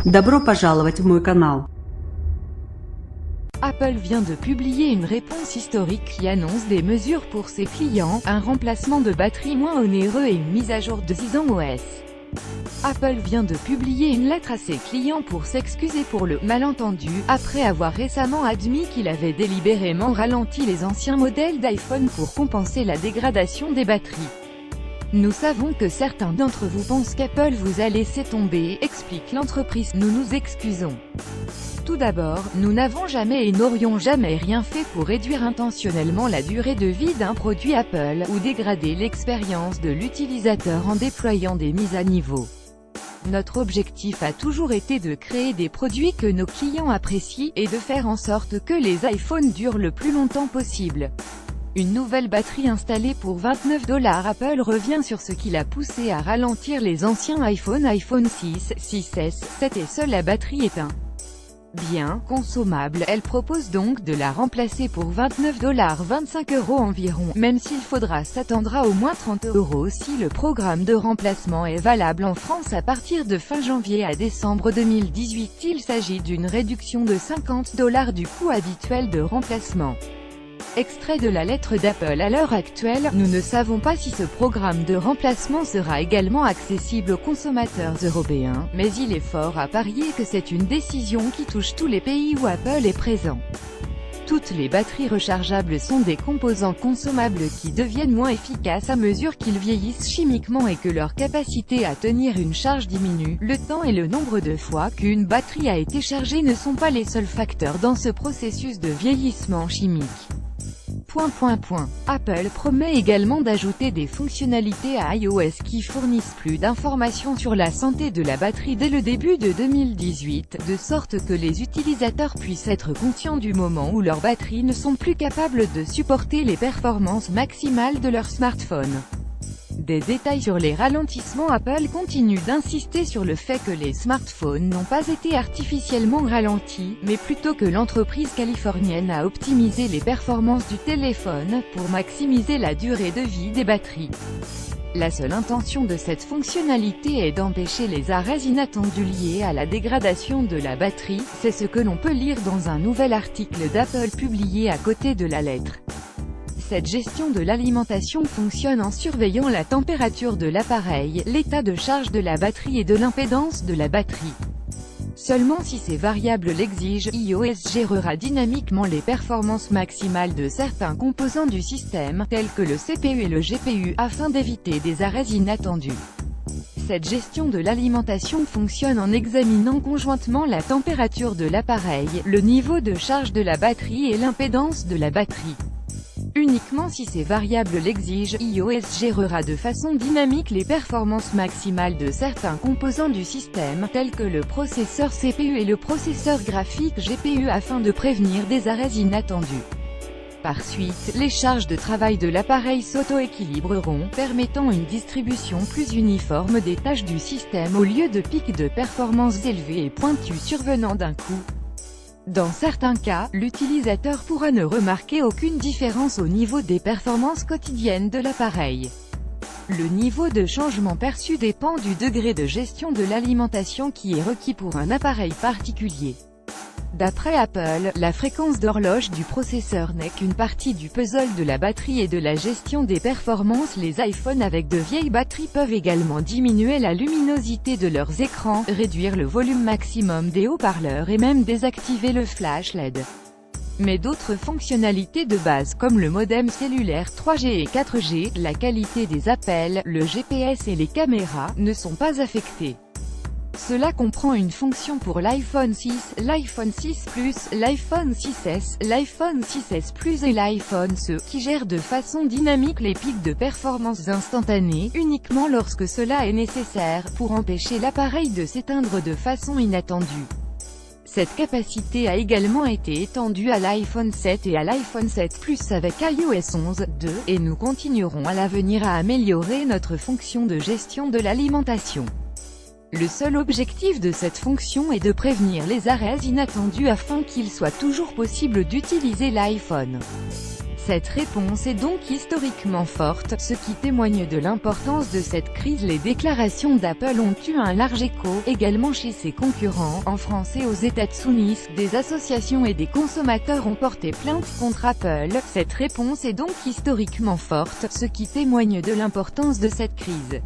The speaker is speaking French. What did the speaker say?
Добро пожаловать в мой канал. Apple vient de publier une réponse historique qui annonce des mesures pour ses clients, un remplacement de batterie moins onéreux et une mise à jour de 6 ans OS. Apple vient de publier une lettre à ses clients pour s'excuser pour le malentendu, après avoir récemment admis qu'il avait délibérément ralenti les anciens modèles d'iPhone pour compenser la dégradation des batteries. Nous savons que certains d'entre vous pensent qu'Apple vous a laissé tomber, explique l'entreprise. Nous nous excusons. Tout d'abord, nous n'avons jamais et n'aurions jamais rien fait pour réduire intentionnellement la durée de vie d'un produit Apple, ou dégrader l'expérience de l'utilisateur en déployant des mises à niveau. Notre objectif a toujours été de créer des produits que nos clients apprécient, et de faire en sorte que les iPhones durent le plus longtemps possible. Une nouvelle batterie installée pour $29. Apple revient sur ce qui l'a poussé à ralentir les anciens iPhone 6, 6S, 7 et seule la batterie est un bien consommable. Elle propose donc de la remplacer pour $29, 25 € environ, même s'il faudra s'attendre à au moins 30 € si le programme de remplacement est valable en France à partir de fin janvier à décembre 2018. Il s'agit d'une réduction de $50 du coût habituel de remplacement. Extrait de la lettre d'Apple. À l'heure actuelle, nous ne savons pas si ce programme de remplacement sera également accessible aux consommateurs européens, mais il est fort à parier que c'est une décision qui touche tous les pays où Apple est présent. Toutes les batteries rechargeables sont des composants consommables qui deviennent moins efficaces à mesure qu'ils vieillissent chimiquement et que leur capacité à tenir une charge diminue. Le temps et le nombre de fois qu'une batterie a été chargée ne sont pas les seuls facteurs dans ce processus de vieillissement chimique. Apple promet également d'ajouter des fonctionnalités à iOS qui fournissent plus d'informations sur la santé de la batterie dès le début de 2018, de sorte que les utilisateurs puissent être conscients du moment où leurs batteries ne sont plus capables de supporter les performances maximales de leur smartphone. Des détails sur les ralentissements. Apple continue d'insister sur le fait que les smartphones n'ont pas été artificiellement ralentis, mais plutôt que l'entreprise californienne a optimisé les performances du téléphone, pour maximiser la durée de vie des batteries. La seule intention de cette fonctionnalité est d'empêcher les arrêts inattendus liés à la dégradation de la batterie, c'est ce que l'on peut lire dans un nouvel article d'Apple publié à côté de la lettre. Cette gestion de l'alimentation fonctionne en surveillant la température de l'appareil, l'état de charge de la batterie et de l'impédance de la batterie. Seulement si ces variables l'exigent, iOS gérera dynamiquement les performances maximales de certains composants du système, tels que le CPU et le GPU, afin d'éviter des arrêts inattendus. Cette gestion de l'alimentation fonctionne en examinant conjointement la température de l'appareil, le niveau de charge de la batterie et l'impédance de la batterie. Uniquement si ces variables l'exigent, iOS gérera de façon dynamique les performances maximales de certains composants du système, tels que le processeur CPU et le processeur graphique GPU afin de prévenir des arrêts inattendus. Par suite, les charges de travail de l'appareil s'auto-équilibreront, permettant une distribution plus uniforme des tâches du système au lieu de pics de performance élevés et pointus survenant d'un coup. Dans certains cas, l'utilisateur pourra ne remarquer aucune différence au niveau des performances quotidiennes de l'appareil. Le niveau de changement perçu dépend du degré de gestion de l'alimentation qui est requis pour un appareil particulier. D'après Apple, la fréquence d'horloge du processeur n'est qu'une partie du puzzle de la batterie et de la gestion des performances. Les iPhones avec de vieilles batteries peuvent également diminuer la luminosité de leurs écrans, réduire le volume maximum des haut-parleurs et même désactiver le flash LED. Mais d'autres fonctionnalités de base comme le modem cellulaire 3G et 4G, la qualité des appels, le GPS et les caméras, ne sont pas affectées. Cela comprend une fonction pour l'iPhone 6, l'iPhone 6 Plus, l'iPhone 6S, l'iPhone 6S Plus et l'iPhone SE, qui gèrent de façon dynamique les pics de performance instantanés, uniquement lorsque cela est nécessaire, pour empêcher l'appareil de s'éteindre de façon inattendue. Cette capacité a également été étendue à l'iPhone 7 et à l'iPhone 7 Plus avec iOS 11.2, et nous continuerons à l'avenir à améliorer notre fonction de gestion de l'alimentation. Le seul objectif de cette fonction est de prévenir les arrêts inattendus afin qu'il soit toujours possible d'utiliser l'iPhone. Cette réponse est donc historiquement forte, ce qui témoigne de l'importance de cette crise. Les déclarations d'Apple ont eu un large écho, également chez ses concurrents, en France et aux États-Unis. Des associations et des consommateurs ont porté plainte contre Apple. Cette réponse est donc historiquement forte, ce qui témoigne de l'importance de cette crise.